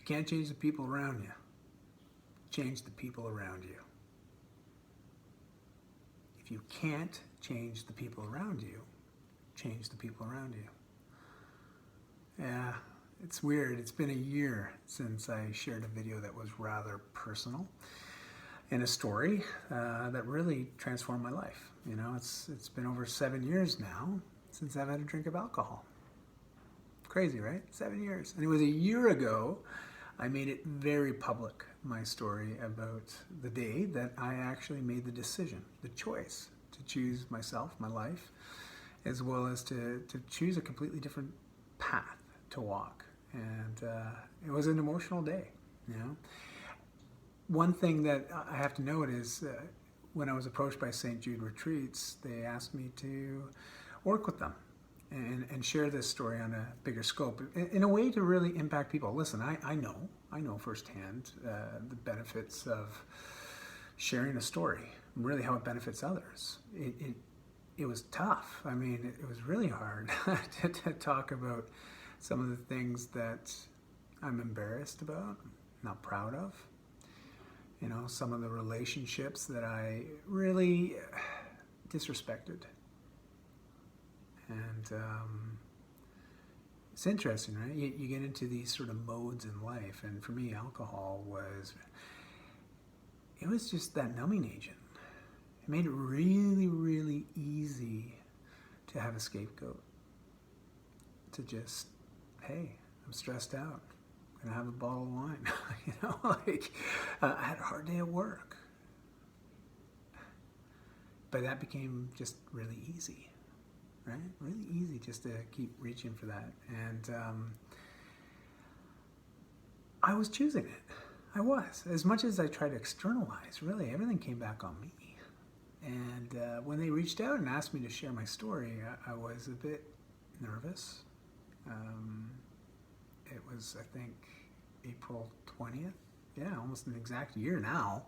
you can't change the people around you, change the people around you. If you can't change the people around you, change the people around you. Yeah, it's weird. It's been a year since I shared a video that was rather personal and a story that really transformed my life. You know, it's been over 7 years now since I've had a drink of alcohol. Crazy, right? 7 years. And it was a year ago I made it very public, my story about the day that I actually made the decision, the choice to choose myself, my life, as well as to choose a completely different path to walk. And it was an emotional day, you know. One thing that I have to note is when I was approached by St. Jude Retreats, they asked me to work with them and share this story on a bigger scope in a way to really impact people. Listen, I know firsthand the benefits of sharing a story, really how it benefits others. It was tough. I mean, it was really hard to talk about some of the things that I'm embarrassed about, not proud of. You know, some of the relationships that I really disrespected. And it's interesting, right? You get into these sort of modes in life, and for me, alcohol was just that numbing agent. It made it really, really easy to have a scapegoat. To just, hey, I'm stressed out. I'm gonna have a bottle of wine. You know, like I had a hard day at work. But that became just really easy, right? Really easy just to keep reaching for that. And I was choosing it. I was. As much as I tried to externalize, really, everything came back on me. And when they reached out and asked me to share my story, I was a bit nervous. It was, I think, April 20th. Yeah, almost an exact year now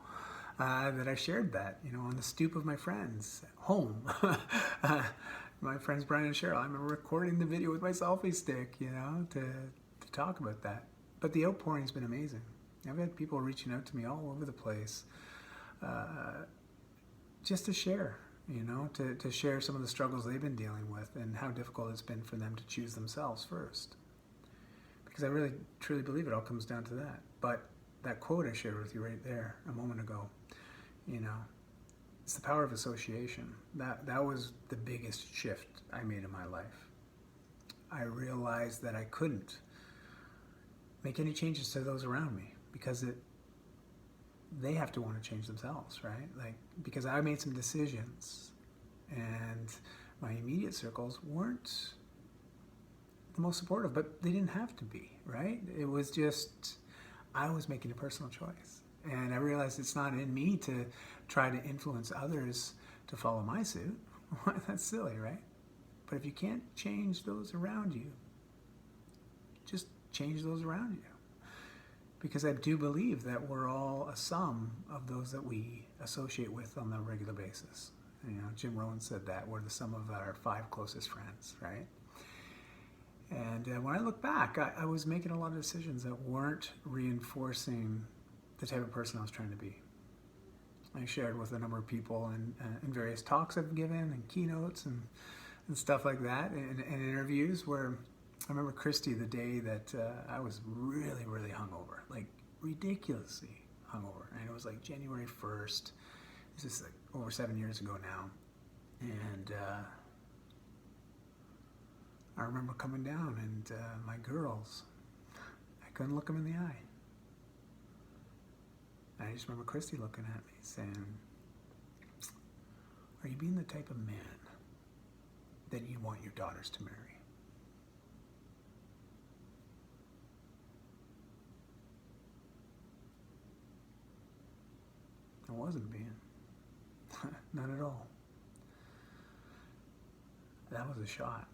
that I shared that, you know, on the stoop of my friends' home. My friends Brian and Cheryl. I remember recording the video with my selfie stick, you know, to talk about that. But the outpouring's been amazing. I've had people reaching out to me all over the place just to share, you know, to share some of the struggles they've been dealing with and how difficult it's been for them to choose themselves first. Because I really, truly believe it all comes down to that. But that quote I shared with you right there a moment ago, you know, it's the power of association. That was the biggest shift I made in my life. I realized that I couldn't make any changes to those around me because they have to want to change themselves, right? Like, because I made some decisions and my immediate circles weren't the most supportive, but they didn't have to be, right? It was just, I was making a personal choice. And I realized it's not in me to try to influence others to follow my suit. That's silly, right? But if you can't change those around you, just change those around you. Because I do believe that we're all a sum of those that we associate with on a regular basis. You know, Jim Rohn said that we're the sum of our 5 closest friends, right? And when I look back, I was making a lot of decisions that weren't reinforcing the type of person I was trying to be. I shared with a number of people in various talks I've given and keynotes and stuff like that, and interviews where I remember Christy the day that I was really, really hungover, like ridiculously hungover. And it was like January 1st. This is like over 7 years ago now. And I remember coming down and my girls, I couldn't look them in the eye. And I just remember Christy looking at me saying, are you being the type of man that you want your daughters to marry? I wasn't being. Not at all. That was a shot.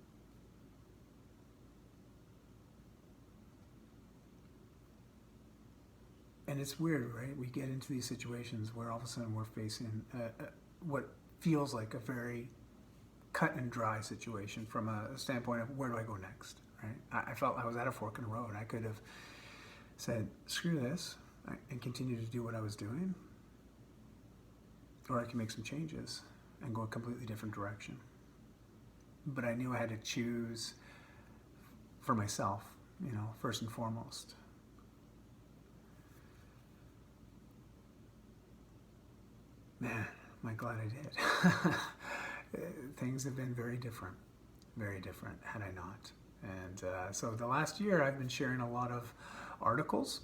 And it's weird, right? We get into these situations where all of a sudden we're facing what feels like a very cut and dry situation from a standpoint of where do I go next, right? I felt I was at a fork in the road. I could have said, screw this, and continue to do what I was doing, or I can make some changes and go a completely different direction. But I knew I had to choose for myself, first and foremost. Man, am I glad I did. Things have been very different had I not. And so the last year I've been sharing a lot of articles,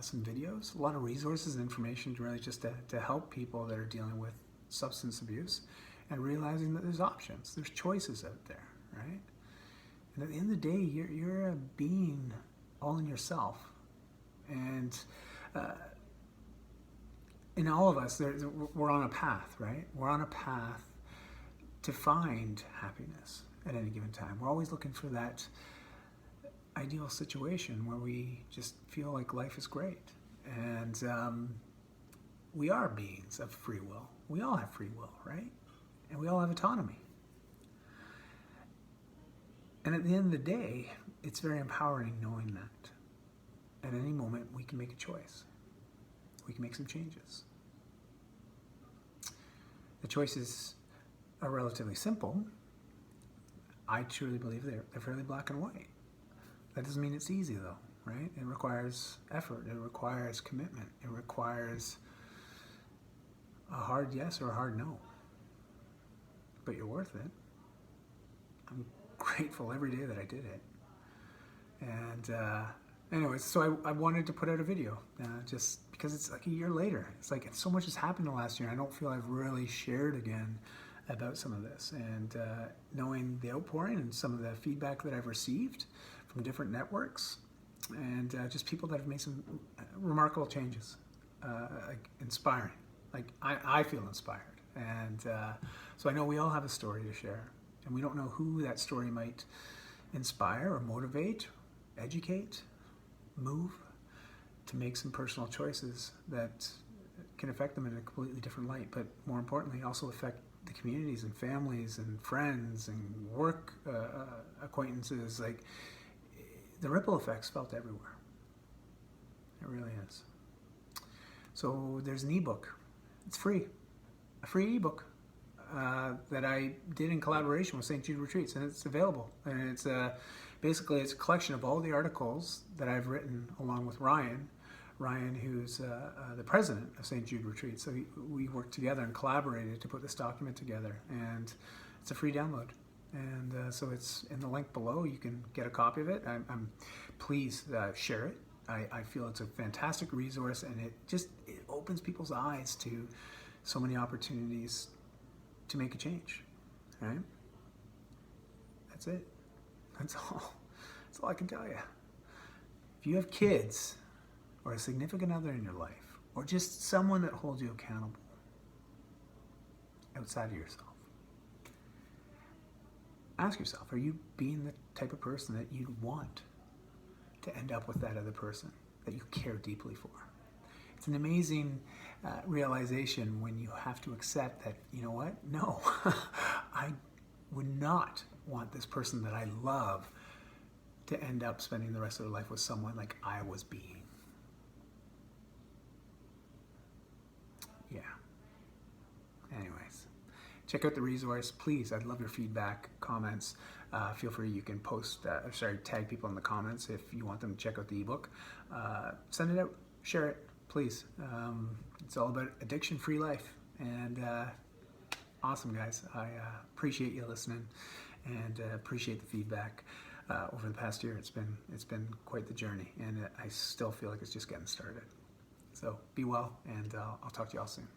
some videos, a lot of resources and information to really just to help people that are dealing with substance abuse and realizing that there's options, there's choices out there, right? And at the end of the day, you're a being all in yourself. And in all of us, we're on a path, right? We're on a path to find happiness at any given time. We're always looking for that ideal situation where we just feel like life is great. And we are beings of free will. We all have free will, right? And we all have autonomy. And at the end of the day, it's very empowering knowing that. At any moment, we can make a choice. We can make some changes. The choices are relatively simple. I truly believe they're fairly black and white. That doesn't mean it's easy, though, right? It requires effort. It requires commitment. It requires a hard yes or a hard no. But you're worth it. I'm grateful every day that I did it. And anyways, so I wanted to put out a video just because it's like a year later. It's like so much has happened in the last year. I don't feel I've really shared again about some of this. And knowing the outpouring and some of the feedback that I've received from different networks and just people that have made some remarkable changes, inspiring. Like I feel inspired. And so I know we all have a story to share. And we don't know who that story might inspire or motivate, educate, move to make some personal choices that can affect them in a completely different light, but more importantly also affect the communities and families and friends and work acquaintances. Like the ripple effects felt everywhere. It really is. So there's an ebook. It's free, a free ebook that I did in collaboration with St. Jude Retreats, and it's available. And it's basically it's a collection of all the articles that I've written along with Ryan, who's the president of St. Jude Retreats. So we worked together and collaborated to put this document together, and it's a free download. And so it's in the link below. You can get a copy of it. Please share it. I feel it's a fantastic resource, and it opens people's eyes to so many opportunities to make a change, right? That's it. That's all. That's all I can tell you. If you have kids or a significant other in your life, or just someone that holds you accountable outside of yourself, ask yourself, are you being the type of person that you'd want to end up with that other person that you care deeply for? It's an amazing realization when you have to accept that, you know what? No, I would not want this person that I love to end up spending the rest of their life with someone like I was being. Yeah. Anyways, check out the resource. Please, I'd love your feedback, comments. Feel free, you can tag people in the comments if you want them to check out the ebook. Send it out, share it, please. It's all about addiction-free life. And awesome, guys. I appreciate you listening and appreciate the feedback. Over the past year, it's been quite the journey, and I still feel like it's just getting started. So be well, and I'll talk to you all soon.